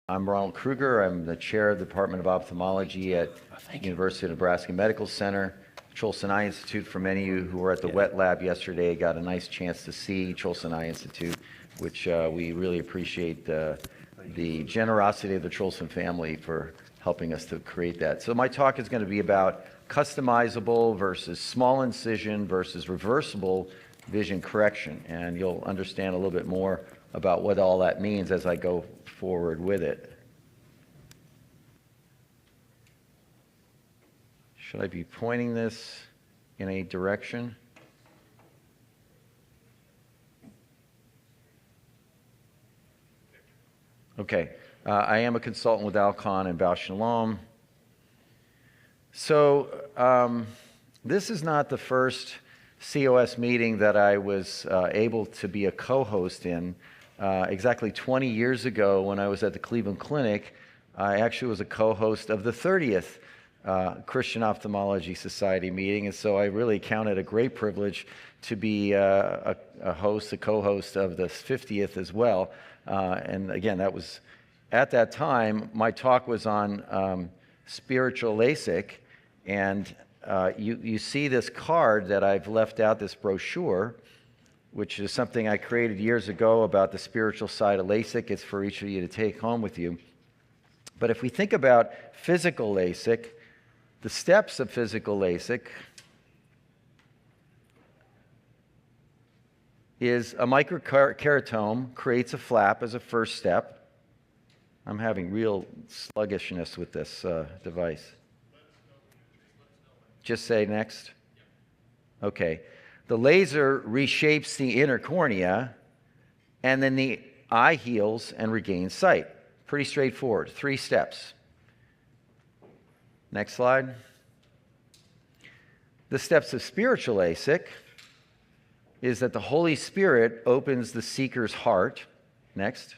I'm Ronald Krueger. I'm the chair of the Department of Ophthalmology at University of Nebraska Medical Center. Truhlsen Eye Institute, for many of you who were at the wet lab yesterday, got a nice chance to see Truhlsen Eye Institute, which we really appreciate the generosity of the Truhlsen family for helping us to create that. So my talk is going to be about customizable versus small incision versus reversible vision correction, and you'll understand a little bit more about what all that means as I go forward with it. Should I be pointing this in a direction? Okay, I am a consultant with Alcon and Bausch & Lomb. So this is not the first COS meeting that I was able to be a co-host in. Exactly 20 years ago, when I was at the Cleveland Clinic, I actually was a co-host of the 30th Christian Ophthalmology Society meeting, and so I really count it a great privilege to be a co-host of the 50th as well. And again, that was, at that time, my talk was on spiritual LASIK, and you see this card that I've left out, this brochure, which is something I created years ago about the spiritual side of LASIK. It's for each of you to take home with you. But if we think about physical LASIK, the steps of physical LASIK is a microkeratome creates a flap as a first step. I'm having real sluggishness with this device. Just say next. Okay. The laser reshapes the inner cornea, and then the eye heals and regains sight. Pretty straightforward. 3 steps. Next slide. The steps of spiritual LASIK is that the Holy Spirit opens the seeker's heart. Next.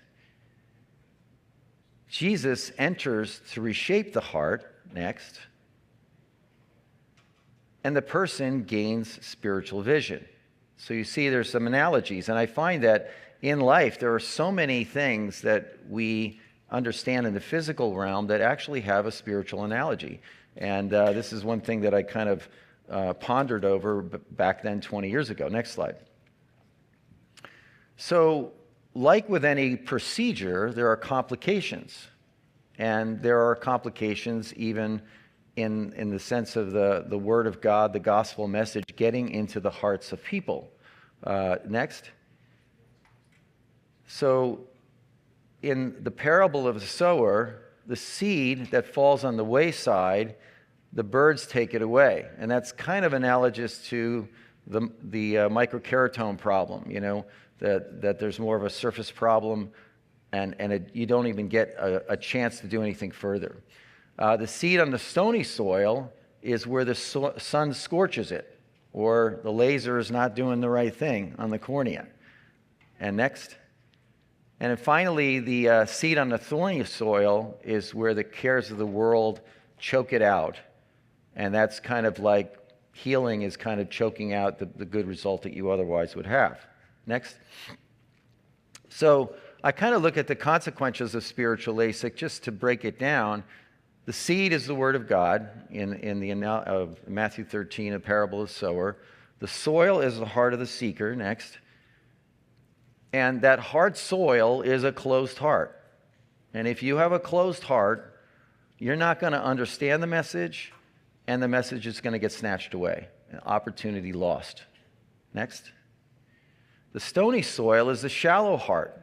Jesus enters to reshape the heart. Next. And the person gains spiritual vision. So you see there's some analogies, and I find that in life there are so many things that we understand in the physical realm that actually have a spiritual analogy. And this is one thing that I kind of pondered over back then 20 years ago. Next slide. So like with any procedure, there are complications. And there are complications even in the sense of the Word of God, the gospel message, getting into the hearts of people. Next. So in the parable of the sower, the seed that falls on the wayside, the birds take it away. And that's kind of analogous to the microkeratome problem, you know, that there's more of a surface problem and you don't even get a chance to do anything further. The seed on the stony soil is where the sun scorches it, or the laser is not doing the right thing on the cornea. And next. And then finally, the seed on the thorny soil is where the cares of the world choke it out. And that's kind of like healing is kind of choking out the good result that you otherwise would have. Next. So I kind of look at the consequences of spiritual LASIK just to break it down. The seed is the Word of God in the Matthew 13, a parable of the sower. The soil is the heart of the seeker. Next. And that hard soil is a closed heart. And if you have a closed heart, you're not going to understand the message, and the message is going to get snatched away. An opportunity lost. Next. The stony soil is the shallow heart.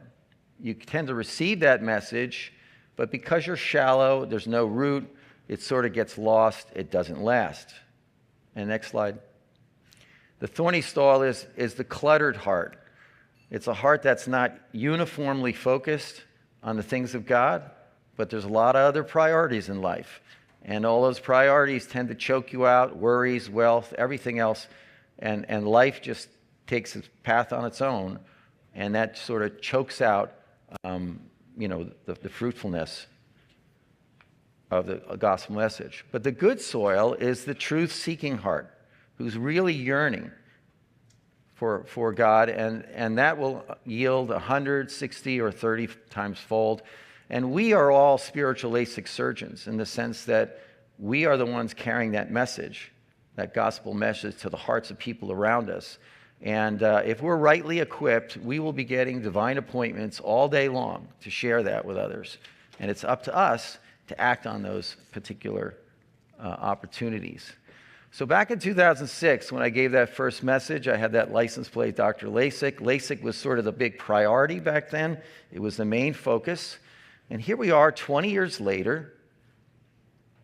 You tend to receive that message, but because you're shallow, there's no root, it sort of gets lost, it doesn't last. And next slide. The thorny soil is the cluttered heart. It's a heart that's not uniformly focused on the things of God, but there's a lot of other priorities in life. And all those priorities tend to choke you out, worries, wealth, everything else, and life just takes its path on its own, and that sort of chokes out the fruitfulness of the gospel message. But the good soil is the truth-seeking heart, who's really yearning for God, and that will yield 160 or 30 times fold. And we are all spiritual LASIK surgeons in the sense that we are the ones carrying that message, that gospel message to the hearts of people around us. And if we're rightly equipped, we will be getting divine appointments all day long to share that with others. And it's up to us to act on those particular opportunities. So back in 2006, when I gave that first message, I had that license plate, Dr. LASIK. LASIK was sort of the big priority back then. It was the main focus. And here we are 20 years later,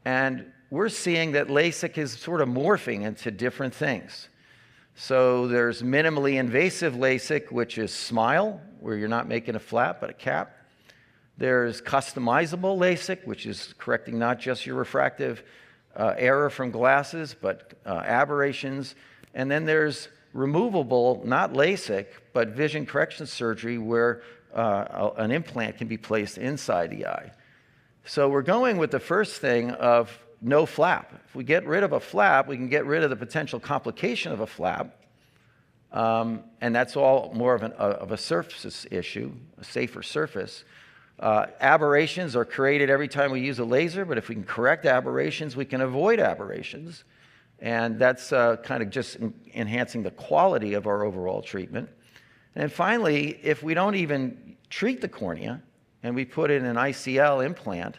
and we're seeing that LASIK is sort of morphing into different things. So there's minimally invasive LASIK, which is SMILE, where you're not making a flap, but a cap. There's customizable LASIK, which is correcting not just your refractive error from glasses, but aberrations. And then there's removable, not LASIK, but vision correction surgery, where an implant can be placed inside the eye. So we're going with the first thing of no flap. If we get rid of a flap, we can get rid of the potential complication of a flap. And that's all more of a surface issue, a safer surface. Aberrations are created every time we use a laser, but if we can correct aberrations, we can avoid aberrations. And that's kind of just enhancing the quality of our overall treatment. And finally, if we don't even treat the cornea and we put in an ICL implant,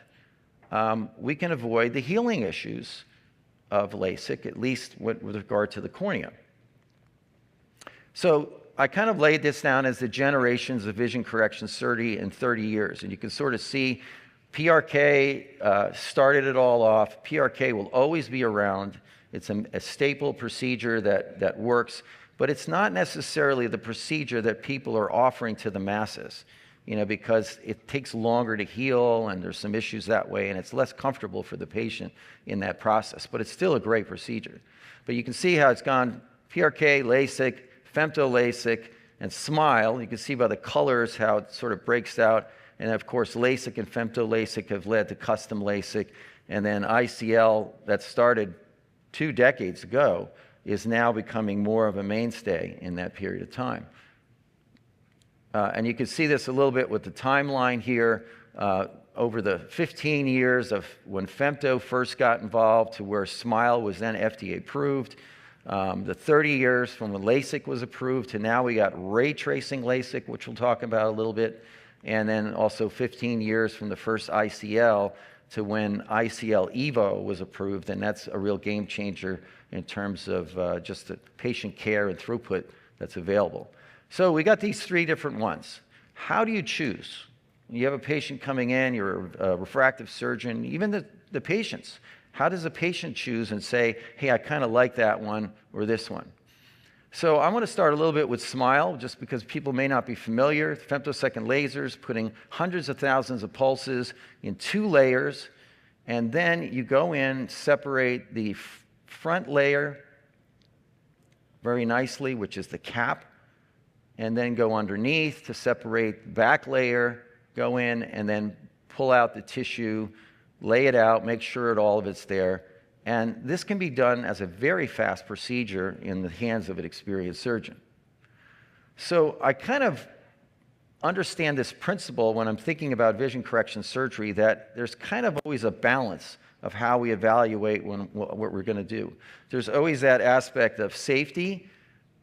we can avoid the healing issues of LASIK, at least with regard to the cornea. So I kind of laid this down as the generations of vision correction surgery in 30 years. And you can sort of see PRK started it all off. PRK will always be around. It's a staple procedure that works, but it's not necessarily the procedure that people are offering to the masses, because it takes longer to heal and there's some issues that way, and it's less comfortable for the patient in that process. But it's still a great procedure. But you can see how it's gone PRK, LASIK, femto LASIK, and SMILE. You can see by the colors how it sort of breaks out. And of course, LASIK and femto LASIK have led to custom LASIK. And then ICL, that started 2 decades ago, is now becoming more of a mainstay in that period of time. And you can see this a little bit with the timeline here. Over the 15 years of when femto first got involved to where SMILE was then FDA approved, the 30 years from when LASIK was approved to now we got ray tracing LASIK, which we'll talk about a little bit, and then also 15 years from the first ICL to when ICL EVO was approved, and that's a real game changer in terms of just the patient care and throughput that's available. So we got these 3 different ones. How do you choose? You have a patient coming in, you're a refractive surgeon, even the patients. How does a patient choose and say, hey, I kind of like that one or this one? So I want to start a little bit with SMILE, just because people may not be familiar. Femtosecond lasers, putting hundreds of thousands of pulses in 2 layers, and then you go in, separate the front layer very nicely, which is the cap, and then go underneath to separate the back layer, go in, and then pull out the tissue, lay it out, make sure that all of it's there. And this can be done as a very fast procedure in the hands of an experienced surgeon. So I kind of understand this principle when I'm thinking about vision correction surgery, that there's kind of always a balance of how we evaluate what we're going to do. There's always that aspect of safety,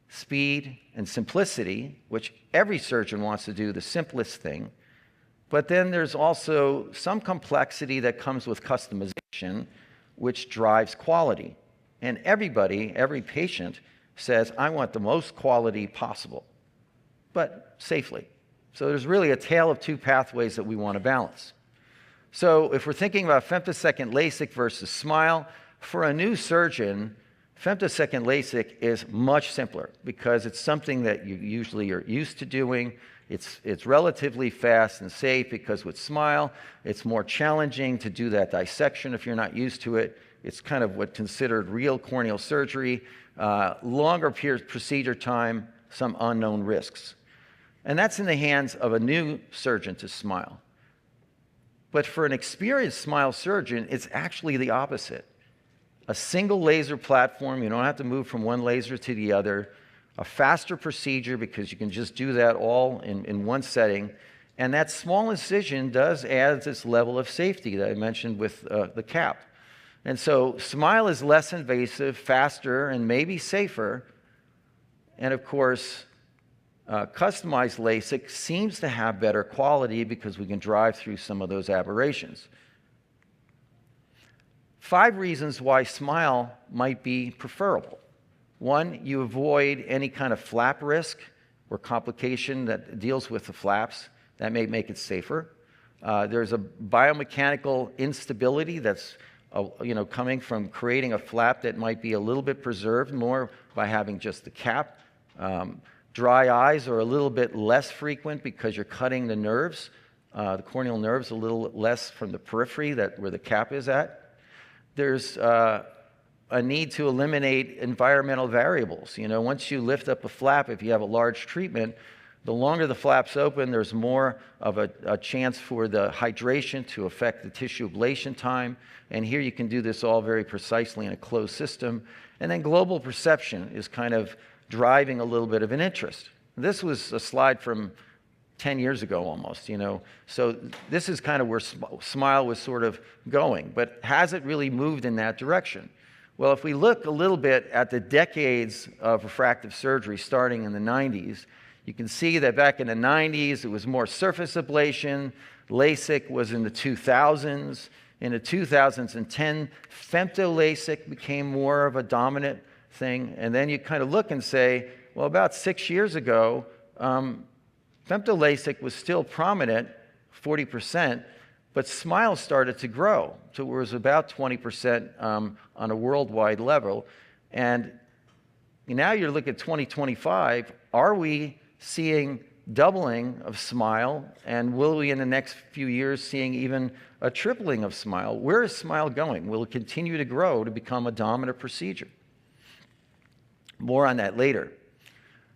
speed, and simplicity, which every surgeon wants to do the simplest thing. But then there's also some complexity that comes with customization, which drives quality. And every patient says, I want the most quality possible, but safely. So there's really a tale of 2 pathways that we want to balance. So if we're thinking about femtosecond LASIK versus SMILE, for a new surgeon, femtosecond LASIK is much simpler because it's something that you usually are used to doing. It's relatively fast and safe because with SMILE, it's more challenging to do that dissection if you're not used to it. It's kind of what's considered real corneal surgery, longer procedure time, some unknown risks. And that's in the hands of a new surgeon to SMILE. But for an experienced SMILE surgeon, it's actually the opposite. A single laser platform, you don't have to move from one laser to the other, a faster procedure because you can just do that all in one setting, And that small incision does add this level of safety that I mentioned with the cap. And so SMILE is less invasive, faster, and maybe safer. And of course, customized LASIK seems to have better quality because we can drive through some of those aberrations. 5 reasons why SMILE might be preferable. 1, you avoid any kind of flap risk or complication that deals with the flaps. That may make it safer. There's a biomechanical instability that's coming from creating a flap that might be a little bit preserved more by having just the cap. Dry eyes are a little bit less frequent because you're cutting the nerves, the corneal nerves a little less from the periphery where the cap is at. There's a need to eliminate environmental variables. Once you lift up a flap, if you have a large treatment, the longer the flap's open, there's more of a chance for the hydration to affect the tissue ablation time. And here you can do this all very precisely in a closed system. And then global perception is kind of driving a little bit of an interest. This was a slide from 10 years ago almost, So this is kind of where SMILE was sort of going. But has it really moved in that direction? Well, if we look a little bit at the decades of refractive surgery starting in the 90s, you can see that back in the 90s, it was more surface ablation. LASIK was in the 2000s. In the 2010, femto-LASIK became more of a dominant thing. And then you kind of look and say, well, about 6 years ago, femto-LASIK was still prominent, 40%, but SMILE started to grow. So it was about 20% on a worldwide level. And now you're looking at 2025, are we seeing doubling of SMILE, and will we in the next few years seeing even a tripling of SMILE? Where is SMILE going? Will it continue to grow to become a dominant procedure? More on that later.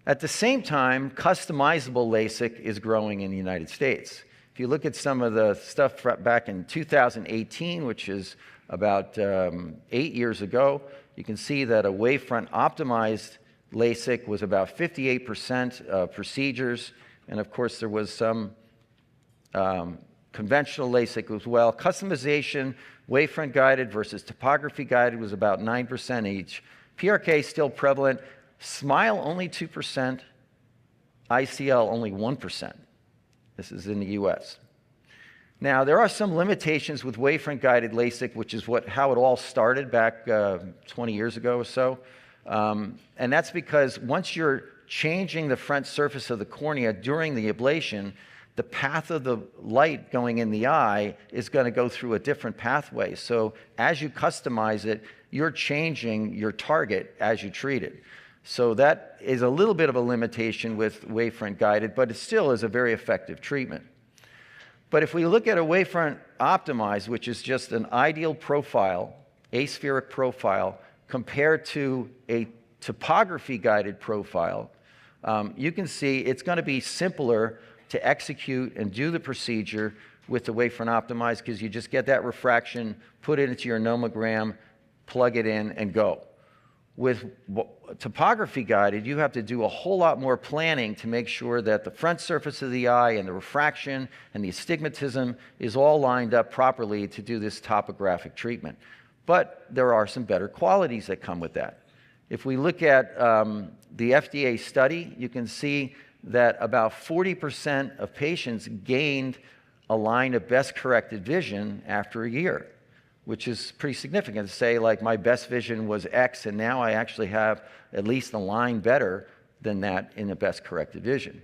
At the same time, customizable LASIK is growing in the United States. If you look at some of the stuff back in 2018, which is about 8 years ago, you can see that a wavefront optimized LASIK was about 58% of procedures, and of course there was some conventional LASIK as well. Customization, wavefront guided versus topography guided was about 9% each. PRK still prevalent. SMILE only 2%, ICL only 1%. This is in the US. Now, there are some limitations with wavefront guided LASIK, which is how it all started back 20 years ago or so. And that's because once you're changing the front surface of the cornea during the ablation, the path of the light going in the eye is going to go through a different pathway. So as you customize it, you're changing your target as you treat it. So that is a little bit of a limitation with wavefront guided, but it still is a very effective treatment. But if we look at a wavefront optimized, which is just an ideal profile, aspheric profile, compared to a topography guided profile, you can see it's going to be simpler to execute and do the procedure with the wavefront optimized because you just get that refraction, put it into your nomogram, plug it in, and go. With topography guided, you have to do a whole lot more planning to make sure that the front surface of the eye and the refraction and the astigmatism is all lined up properly to do this topographic treatment. But there are some better qualities that come with that. If we look at the FDA study, you can see that about 40% of patients gained a line of best corrected vision after a year, which is pretty significant to say, like, my best vision was X, and now I actually have at least a line better than that in the best corrected vision.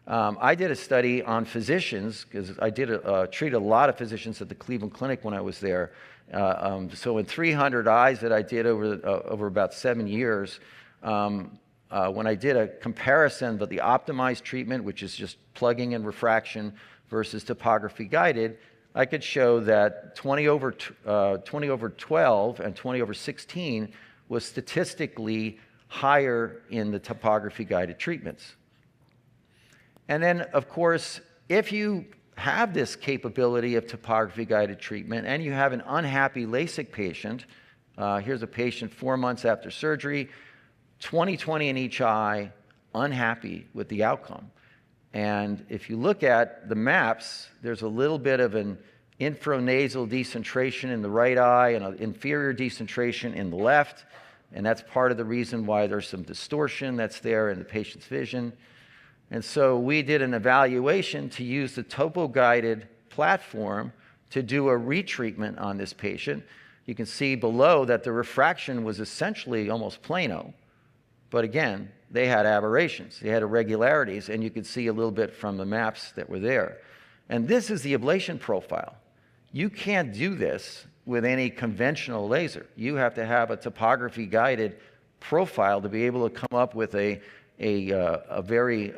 I did a study on physicians, because I treated a lot of physicians at the Cleveland Clinic when I was there. So in 300 eyes that I did over about 7 years, when I did a comparison of the optimized treatment, which is just plugging in refraction, versus topography guided, I could show that 20 over 12 and 20 over 16 was statistically higher in the topography guided treatments. And then, of course, if you have this capability of topography guided treatment and you have an unhappy LASIK patient, here's a patient 4 months after surgery, 20/20 in each eye, unhappy with the outcome. And if you look at the maps, there's a little bit of an infranasal decentration in the right eye and an inferior decentration in the left. And that's part of the reason why there's some distortion that's there in the patient's vision. And so we did an evaluation to use the topo-guided platform to do a retreatment on this patient. You can see below that the refraction was essentially almost plano. But again, they had aberrations, they had irregularities, and you could see a little bit from the maps that were there. And this is the ablation profile. You can't do this with any conventional laser. You have to have a topography-guided profile to be able to come up with a very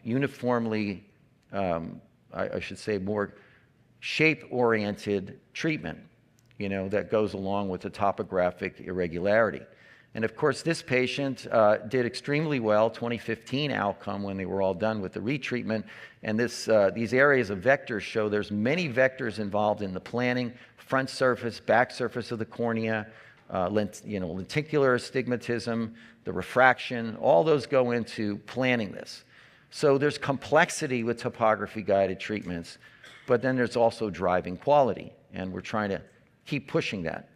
uniformly, I should say, more shape-oriented treatment, that goes along with the topographic irregularity. And of course, this patient did extremely well, 2015 outcome when they were all done with the retreatment. And these areas of vectors show there's many vectors involved in the planning: front surface, back surface of the cornea, lenticular astigmatism, the refraction. All those go into planning this. So there's complexity with topography-guided treatments, but then there's also driving quality, and we're trying to keep pushing that.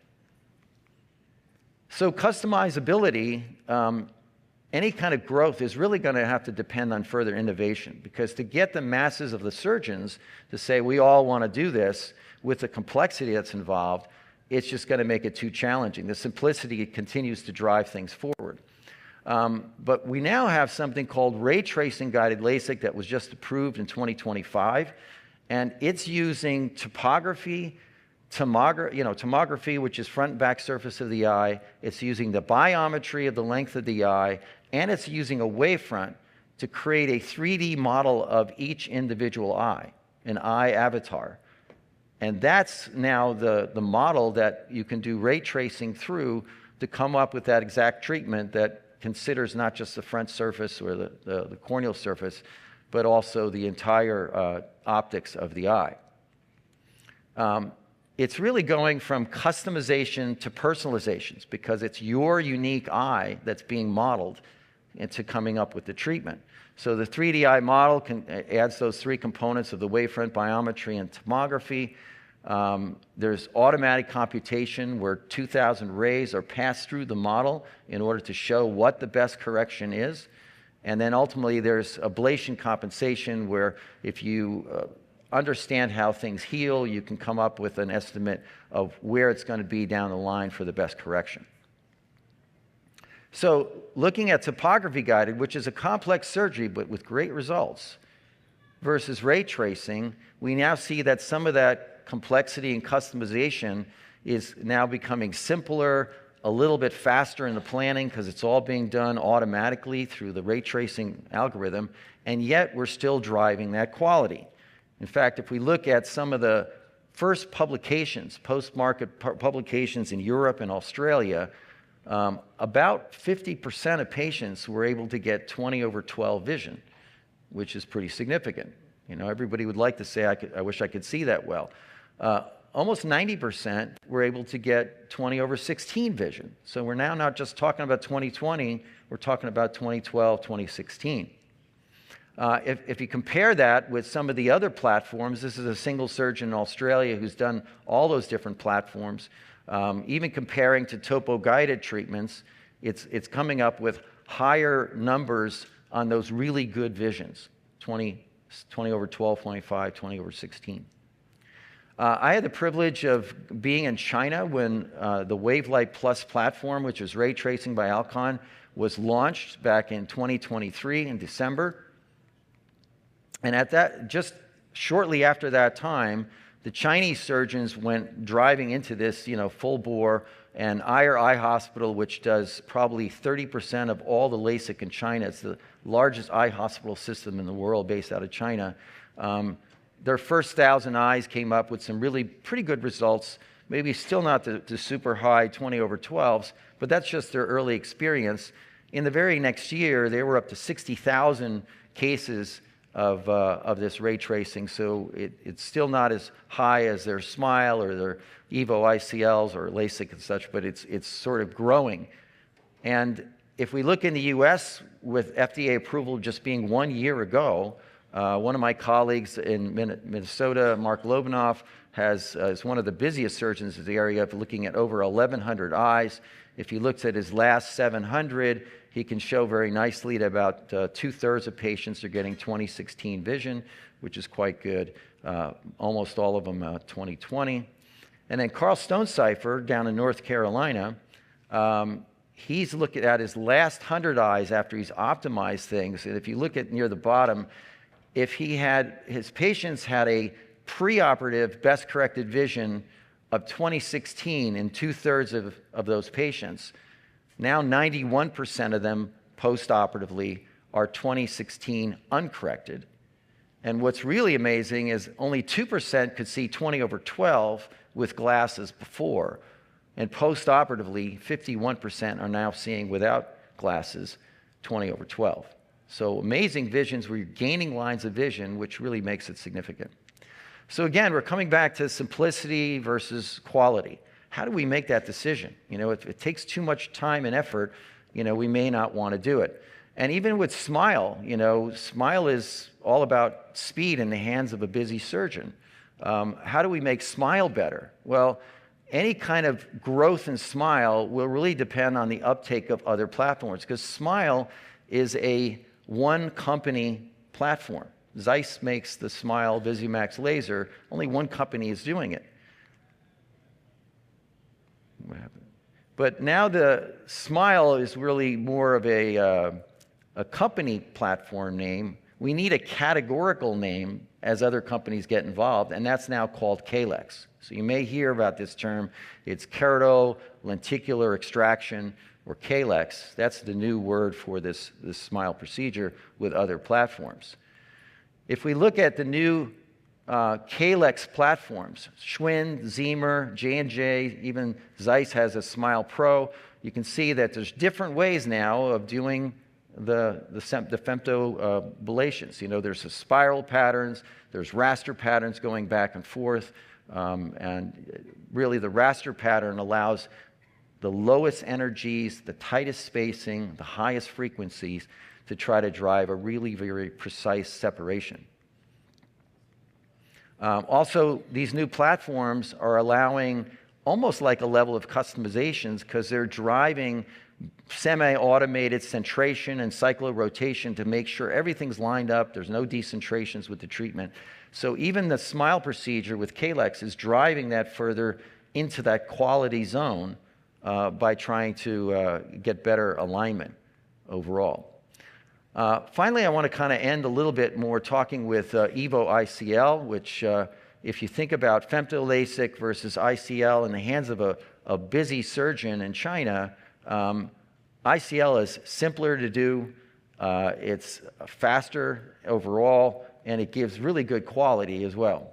So customizability, any kind of growth is really going to have to depend on further innovation, because to get the masses of the surgeons to say we all want to do this with the complexity that's involved, it's just going to make it too challenging. The simplicity continues to drive things forward. But we now have something called ray tracing guided LASIK that was just approved in 2025, and it's using tomography, which is front and back surface of the eye. It's using the biometry of the length of the eye, and it's using a wavefront to create a 3D model of each individual eye, an eye avatar. And that's now the model that you can do ray tracing through to come up with that exact treatment that considers not just the front surface or the corneal surface, but also the entire optics of the eye. It's really going from customization to personalizations, because it's your unique eye that's being modeled into coming up with the treatment. So the 3D eye model adds those three components of the wavefront, biometry, and tomography. There's automatic computation where 2,000 rays are passed through the model in order to show what the best correction is. And then ultimately there's ablation compensation, where if you understand how things heal, you can come up with an estimate of where it's going to be down the line for the best correction. So looking at topography guided, which is a complex surgery but with great results, versus ray tracing, we now see that some of that complexity and customization is now becoming simpler, a little bit faster in the planning because it's all being done automatically through the ray tracing algorithm, and yet we're still driving that quality. In fact, if we look at some of the first publications, post-market publications in Europe and Australia, about 50% of patients were able to get 20/12 vision, which is pretty significant. Everybody would like to say, I wish I could see that well. Almost 90% were able to get 20/16 vision. So we're now not just talking about 20/20, we're talking about 20/12, 20/16. If you compare that with some of the other platforms, this is a single surgeon in Australia who's done all those different platforms. Even comparing to topo-guided treatments, it's coming up with higher numbers on those really good visions, 20/12, 25, 20/16. I had the privilege of being in China when the WaveLight Plus platform, which is ray tracing by Alcon, was launched back in 2023 in December. And just shortly after that time, the Chinese surgeons went driving into this, full bore, and Aier Eye Hospital, which does probably 30% of all the LASIK in China, it's the largest eye hospital system in the world based out of China. Their first 1,000 eyes came up with some really pretty good results, maybe still not the super high 20/12s, but that's just their early experience. In the very next year, they were up to 60,000 cases of this ray tracing, so it's still not as high as their SMILE or their EVO ICLs or LASIK and such, but it's sort of growing. And if we look in the US, with FDA approval just being 1 year ago, One of my colleagues in Minnesota, Mark Lobanoff, is one of the busiest surgeons in the area of looking at over 1,100 eyes. If he looks at his last 700, he can show very nicely that about 2/3 of patients are getting 20/16 vision, which is quite good. Almost all of them 20/20. And then Carl Stonecipher down in North Carolina, he's looking at his last 100 eyes after he's optimized things. And if you look at near the bottom, if his patients had a preoperative best corrected vision of 20/16 in 2/3 of those patients, now 91% of them postoperatively are 20/16 uncorrected. And what's really amazing is only 2% could see 20/12 with glasses before. And postoperatively, 51% are now seeing without glasses 20/12. So amazing visions where you're gaining lines of vision, which really makes it significant. So again, we're coming back to simplicity versus quality. How do we make that decision? If it takes too much time and effort, we may not want to do it. And even with SMILE, SMILE is all about speed in the hands of a busy surgeon. How do we make SMILE better? Well, any kind of growth in SMILE will really depend on the uptake of other platforms, because SMILE is a one-company platform. Zeiss makes the SMILE VisuMax laser. Only one company is doing it. What happened? But now the SMILE is really more of a company platform name. We need a categorical name as other companies get involved, and that's now called Kalex. So you may hear about this term. It's keratolenticular extraction, or Kalex. That's the new word for this SMILE procedure with other platforms. If we look at the new Kalex platforms, Schwinn, Zimmer, J&J, even Zeiss has a SMILE Pro, you can see that there's different ways now of doing the femtoblations. There's the spiral patterns, there's raster patterns going back and forth, and really the raster pattern allows the lowest energies, the tightest spacing, the highest frequencies to try to drive a really very precise separation. Also, these new platforms are allowing almost like a level of customizations, because they're driving semi-automated centration and cyclorotation to make sure everything's lined up, there's no decentrations with the treatment. So even the SMILE procedure with Kalex is driving that further into that quality zone by trying to get better alignment overall. Finally, I want to kind of end a little bit more talking with EVO ICL, which if you think about femto LASIK versus ICL in the hands of a busy surgeon in China, ICL is simpler to do, it's faster overall, and it gives really good quality as well.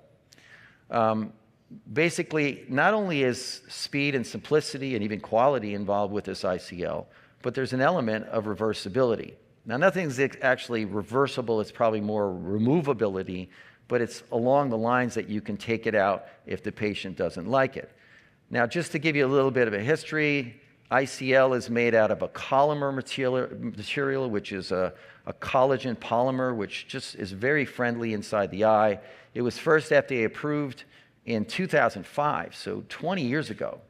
Basically, not only is speed and simplicity and even quality involved with this ICL, but there's an element of reversibility. Now, nothing's actually reversible, it's probably more removability, but it's along the lines that you can take it out if the patient doesn't like it. Now, just to give you a little bit of a history, ICL is made out of a polymer material, which is a collagen polymer, which just is very friendly inside the eye. It was first FDA approved in 2005, so 20 years ago.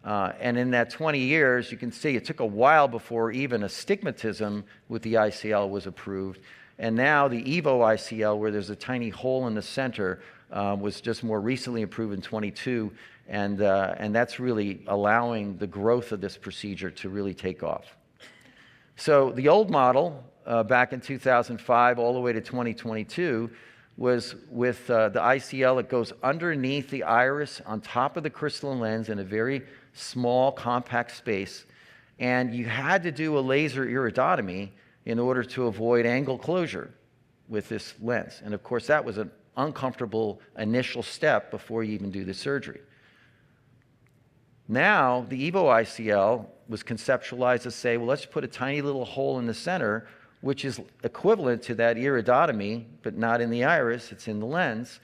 And in that 20 years, you can see it took a while before even astigmatism with the ICL was approved. And now the EVO ICL, where there's a tiny hole in the center, was just more recently approved in 22. And that's really allowing the growth of this procedure to really take off. So the old model back in 2005 all the way to 2022 was with the ICL. It goes underneath the iris on top of the crystalline lens in a very small, compact space. And you had to do a laser iridotomy in order to avoid angle closure with this lens. And of course, that was an uncomfortable initial step before you even do the surgery. Now, the EVO ICL was conceptualized to say, well, let's put a tiny little hole in the center, which is equivalent to that iridotomy, but not in the iris, it's in the lens.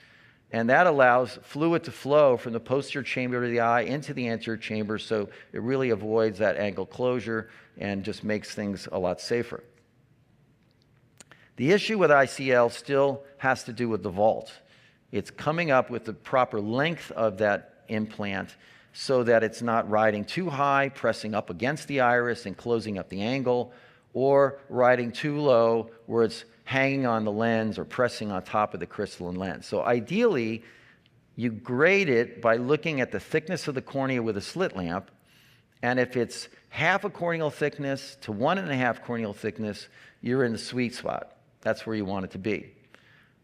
And that allows fluid to flow from the posterior chamber of the eye into the anterior chamber, so it really avoids that angle closure and just makes things a lot safer. The issue with ICL still has to do with the vault. It's coming up with the proper length of that implant so that it's not riding too high, pressing up against the iris and closing up the angle, or riding too low where it's hanging on the lens or pressing on top of the crystalline lens. So ideally, you grade it by looking at the thickness of the cornea with a slit lamp, and if it's half a corneal thickness to 1.5 corneal thickness, you're in the sweet spot. That's where you want it to be.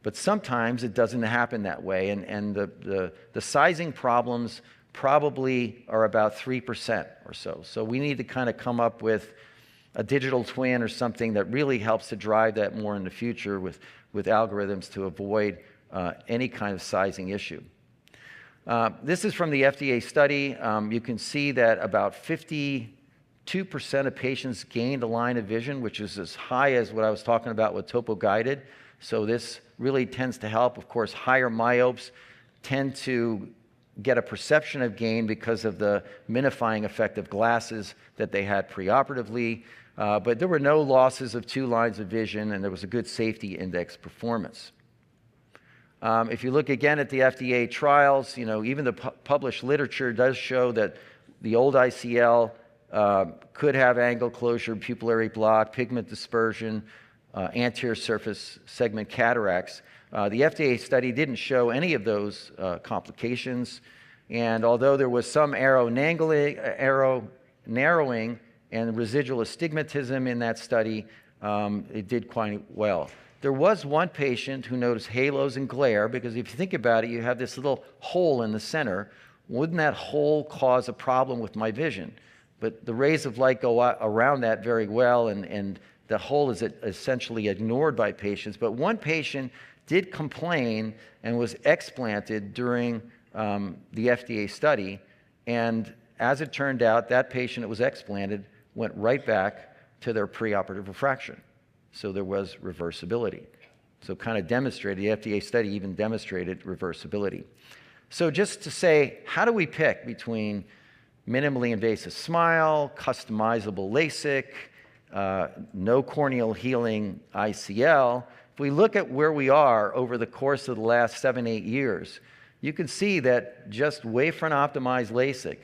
But sometimes it doesn't happen that way, and the sizing problems probably are about 3% or so. So we need to kind of come up with a digital twin or something that really helps to drive that more in the future with algorithms to avoid any kind of sizing issue. This is from the FDA study. You can see that about 52% of patients gained a line of vision, which is as high as what I was talking about with topo-guided. So this really tends to help. Of course, higher myopes tend to get a perception of gain because of the minifying effect of glasses that they had preoperatively. But there were no losses of 2 lines of vision, and there was a good safety index performance. If you look again at the FDA trials, even the published literature does show that the old ICL could have angle closure, pupillary block, pigment dispersion, anterior surface segment cataracts. The FDA study didn't show any of those complications, and although there was some arrow narrowing and residual astigmatism in that study, it did quite well. There was one patient who noticed halos and glare, because if you think about it, you have this little hole in the center. Wouldn't that hole cause a problem with my vision? But the rays of light go around that very well, and the hole is essentially ignored by patients. But one patient did complain and was explanted during the FDA study, and as it turned out, that patient that was explanted went right back to their preoperative refraction. So there was reversibility. So kind of demonstrated, the FDA study even demonstrated reversibility. So just to say, how do we pick between minimally invasive SMILE, customizable LASIK, no corneal healing ICL? If we look at where we are over the course of the last 7-8 years, you can see that just wavefront optimized LASIK,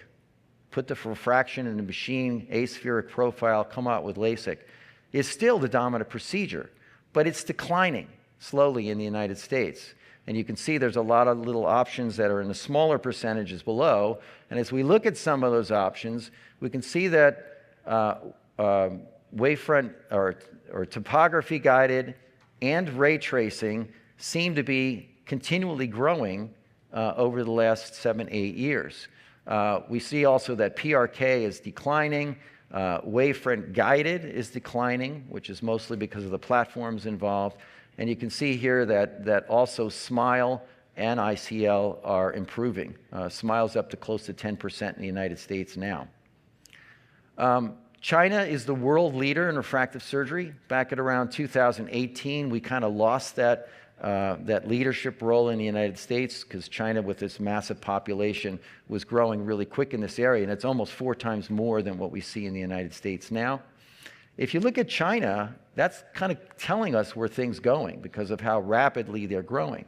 put the refraction in the machine, aspheric profile, come out with LASIK, is still the dominant procedure, but it's declining slowly in the United States. And you can see there's a lot of little options that are in the smaller percentages below. And as we look at some of those options, we can see that wavefront or topography guided and ray tracing seem to be continually growing over the last 7-8 years. We see also that PRK is declining. Wavefront guided is declining, which is mostly because of the platforms involved. And you can see here that also SMILE and ICL are improving. SMILE's up to close to 10% in the United States now. China is the world leader in refractive surgery. Back at around 2018, we kind of lost that leadership role in the United States because China, with this massive population, was growing really quick in this area, and it's almost 4 times more than what we see in the United States now. If you look at China, that's kind of telling us where things are going because of how rapidly they're growing.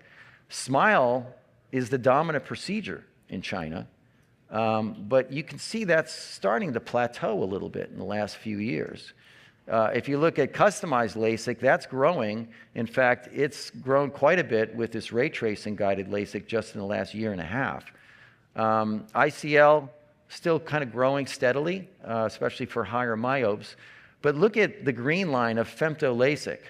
SMILE is the dominant procedure in China, but you can see that's starting to plateau a little bit in the last few years. If you look at customized LASIK, that's growing. In fact, it's grown quite a bit with this ray tracing guided LASIK just in the last 1.5 years. ICL still kind of growing steadily, especially for higher myopes. But look at the green line of femto LASIK.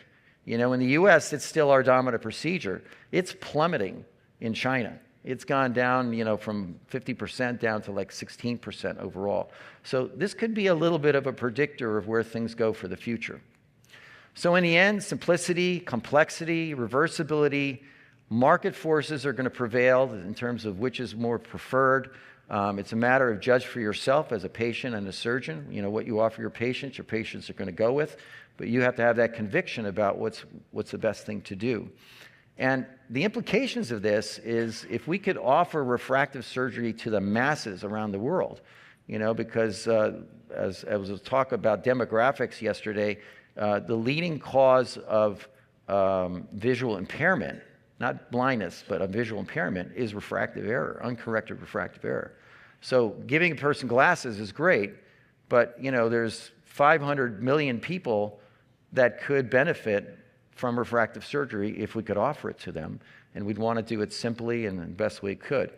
In the US, it's still our dominant procedure. It's plummeting in China. It's gone down, from 50% down to like 16% overall. So this could be a little bit of a predictor of where things go for the future. So in the end, simplicity, complexity, reversibility, market forces are going to prevail in terms of which is more preferred. It's a matter of judge for yourself as a patient and a surgeon. What you offer your patients are going to go with. But you have to have that conviction about what's the best thing to do. And the implications of this is if we could offer refractive surgery to the masses around the world, because as was talk about demographics yesterday, the leading cause of visual impairment, not blindness, but a visual impairment, is refractive error, uncorrected refractive error. So giving a person glasses is great, but there's 500 million people that could benefit from refractive surgery if we could offer it to them, and we'd want to do it simply and the best way we could.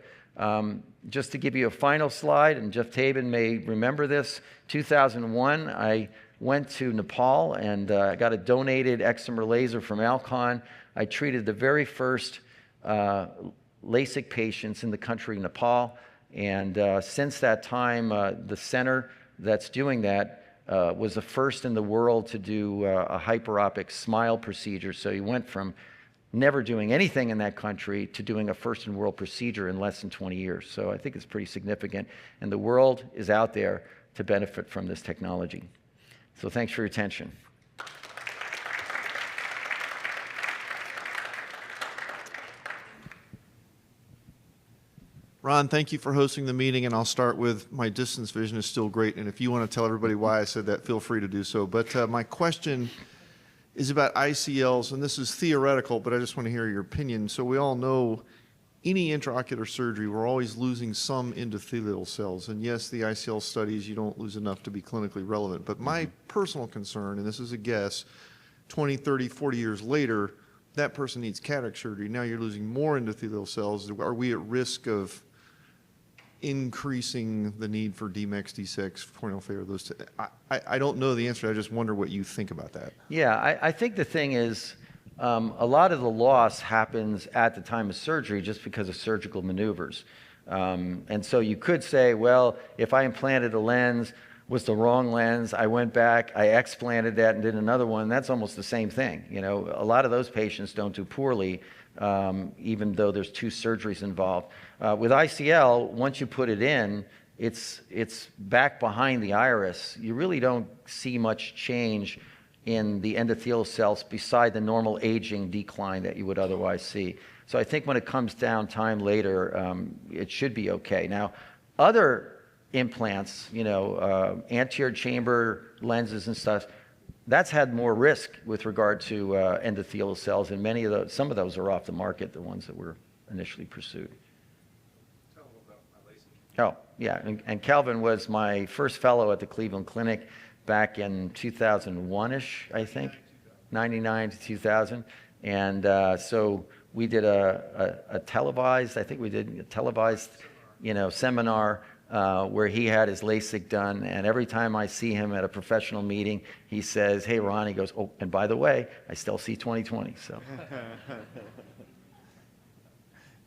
Just to give you a final slide, and Jeff Tabin may remember this, 2001, I went to Nepal and I got a donated excimer laser from Alcon. I treated the very first LASIK patients in the country, Nepal, and since that time, the center that's doing that was the first in the world to do a hyperopic smile procedure. So you went from never doing anything in that country to doing a first-in-world procedure in less than 20 years. So I think it's pretty significant, and the world is out there to benefit from this technology. So thanks for your attention. Ron, thank you for hosting the meeting, and I'll start with my distance vision is still great, and if you want to tell everybody why I said that, feel free to do so. But my question is about ICLs, and this is theoretical, but I just want to hear your opinion. So we all know any intraocular surgery, we're always losing some endothelial cells, and yes, the ICL studies, you don't lose enough to be clinically relevant. But my personal concern, and this is a guess, 20, 30, 40 years later, that person needs cataract surgery. Now you're losing more endothelial cells. Are we at risk of increasing the need for DMEX, D6, corneal failure? Those I don't know the answer. I just wonder what you think about that. Yeah, I think the thing is, a lot of the loss happens at the time of surgery just because of surgical maneuvers. And so you could say, well, if I implanted a lens, was the wrong lens, I went back, I explanted that and did another one, that's almost the same thing. A lot of those patients don't do poorly, even though there's two surgeries involved. With ICL, once you put it in, it's back behind the iris. You really don't see much change in the endothelial cells beside the normal aging decline that you would otherwise see. So I think when it comes down time later, it should be okay. Now, other implants, anterior chamber lenses and stuff, that's had more risk with regard to endothelial cells, and some of those are off the market, the ones that were initially pursued. Tell them about my LASIK. Oh, yeah, and Calvin was my first fellow at the Cleveland Clinic back in 2001-ish, I think, 99 to 2000. And so we did a televised, I think we did a televised, seminar where he had his LASIK done. And every time I see him at a professional meeting, he says, "Hey, Ron," he goes, "Oh, and by the way, I still see 20/20." So.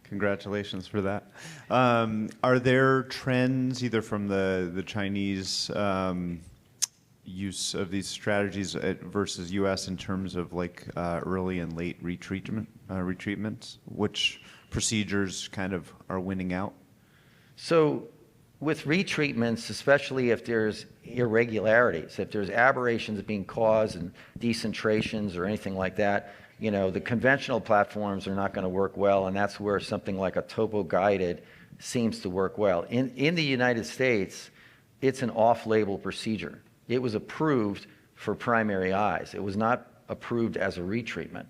Congratulations for that. Are there trends either from the Chinese use of these strategies versus U.S. in terms of early and late retreatments? Which procedures kind of are winning out? So with retreatments, especially if there's irregularities, if there's aberrations being caused and decentrations or anything like that, the conventional platforms are not going to work well, and that's where something like a topo-guided seems to work well. In the United States, it's an off-label procedure. It was approved for primary eyes. It was not approved as a retreatment.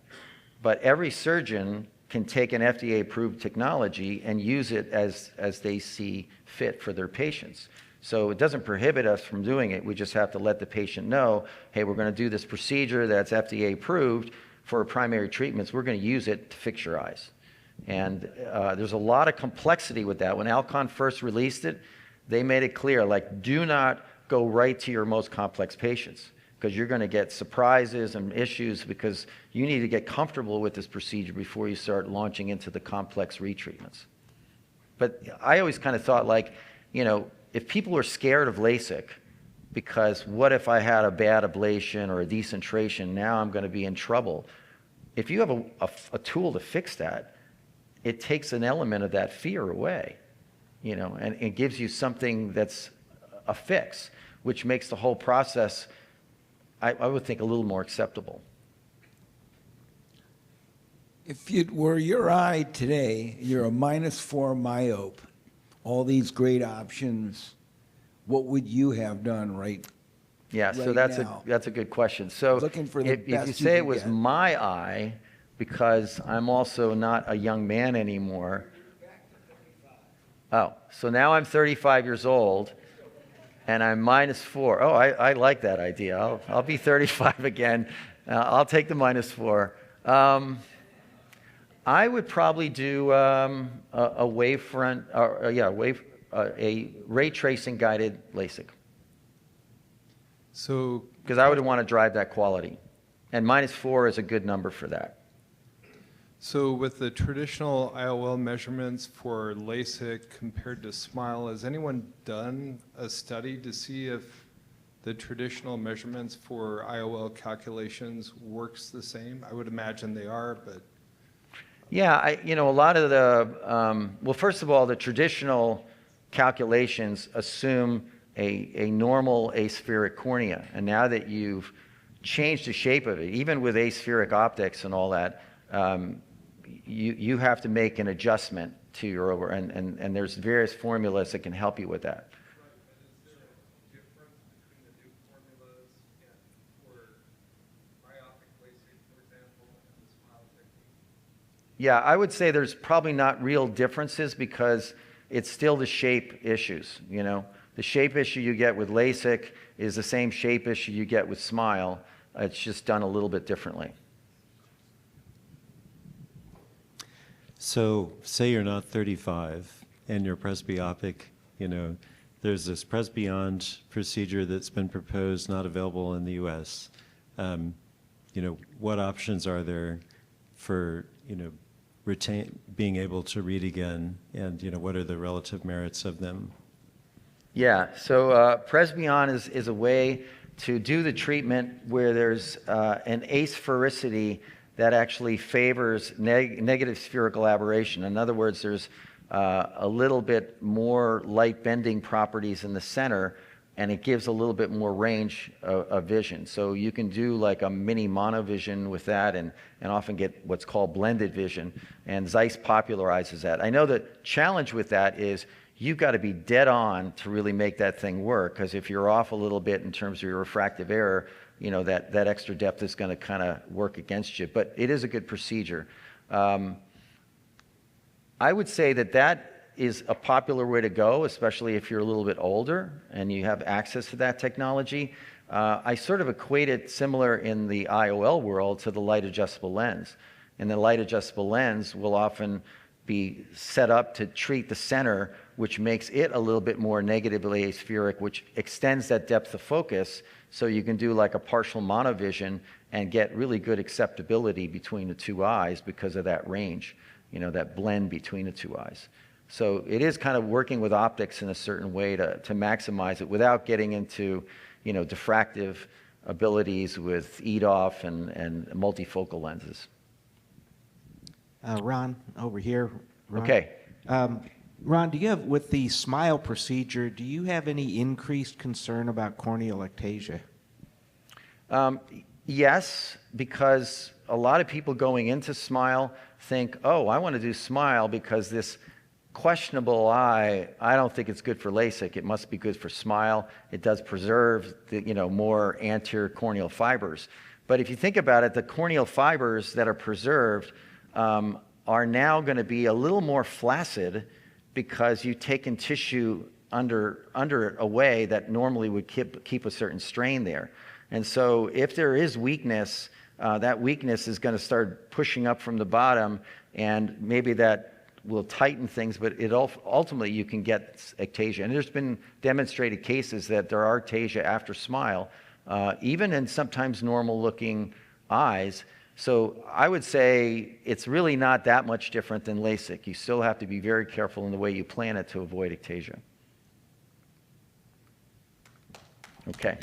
But every surgeon can take an FDA-approved technology and use it as they see fit for their patients. So it doesn't prohibit us from doing it. We just have to let the patient know, hey, we're going to do this procedure that's FDA-approved for primary treatments. We're going to use it to fix your eyes. And there's a lot of complexity with that. When Alcon first released it, they made it clear, do not go right to your most complex patients, because you're going to get surprises and issues, because you need to get comfortable with this procedure before you start launching into the complex retreatments. But I always kind of thought, if people are scared of LASIK, because what if I had a bad ablation or a decentration, now I'm going to be in trouble. If you have a tool to fix that, it takes an element of that fear away, and it gives you something that's a fix, which makes the whole process, I would think, a little more acceptable. If it were your eye today, you're a -4 myope, all these great options, what would you have done right Yeah, so right now? that's a good question. So Looking for the if you best you say it can was get. my eye, because I'm also not a young man anymore. Oh, so now I'm 35 years old, and I'm -4. Oh, I like that idea. I'll be 35 again. I'll take the -4. I would probably do a wavefront, a ray tracing guided LASIK, So, because I would want to drive that quality, and -4 is a good number for that. so with the traditional IOL measurements for LASIK compared to SMILE, has anyone done a study to see if the traditional measurements for IOL calculations works the same? I would imagine they are, but Yeah, a lot of the, well, first of all, the traditional calculations assume a normal aspheric cornea. And now that you've changed the shape of it, even with aspheric optics and all that, you have to make an adjustment to your over, and there's various formulas that can help you with that. Yeah, I would say there's probably not real differences because it's still the shape issues, The shape issue you get with LASIK is the same shape issue you get with SMILE. It's just done a little bit differently. So say you're not 35 and you're presbyopic, there's this Presbeyond procedure that's been proposed, not available in the US. What options are there for, being able to read again, and what are the relative merits of them? Yeah, so Presbyon is a way to do the treatment where there's an asphericity that actually favors negative spherical aberration. In other words, there's a little bit more light bending properties in the center, and it gives a little bit more range of vision. So you can do like a mini monovision with that and often get what's called blended vision, and Zeiss popularizes that. I know the challenge with that is you've got to be dead on to really make that thing work, because if you're off a little bit in terms of your refractive error, that extra depth is going to kind of work against you. But it is a good procedure. I would say that is a popular way to go, especially if you're a little bit older and you have access to that technology. I sort of equate it similar in the IOL world to the light adjustable lens. And the light adjustable lens will often be set up to treat the center, which makes it a little bit more negatively aspheric, which extends that depth of focus, so you can do like a partial monovision and get really good acceptability between the two eyes because of that range, that blend between the two eyes. So it is kind of working with optics in a certain way to maximize it without getting into, diffractive abilities with EDOF and multifocal lenses. Ron, over here. Ron. Okay. Ron, with the SMILE procedure, do you have any increased concern about corneal ectasia? Yes, because a lot of people going into SMILE think, oh, I want to do SMILE because this questionable eye, I don't think it's good for LASIK. It must be good for SMILE. It does preserve the, more anterior corneal fibers. But if you think about it, the corneal fibers that are preserved are now going to be a little more flaccid because you've taken tissue under it away that normally would keep a certain strain there. And so if there is weakness, that weakness is going to start pushing up from the bottom, and maybe that will tighten things, but ultimately you can get ectasia. And there's been demonstrated cases that there are ectasia after SMILE, even in sometimes normal-looking eyes. So I would say it's really not that much different than LASIK. You still have to be very careful in the way you plan it to avoid ectasia. Okay.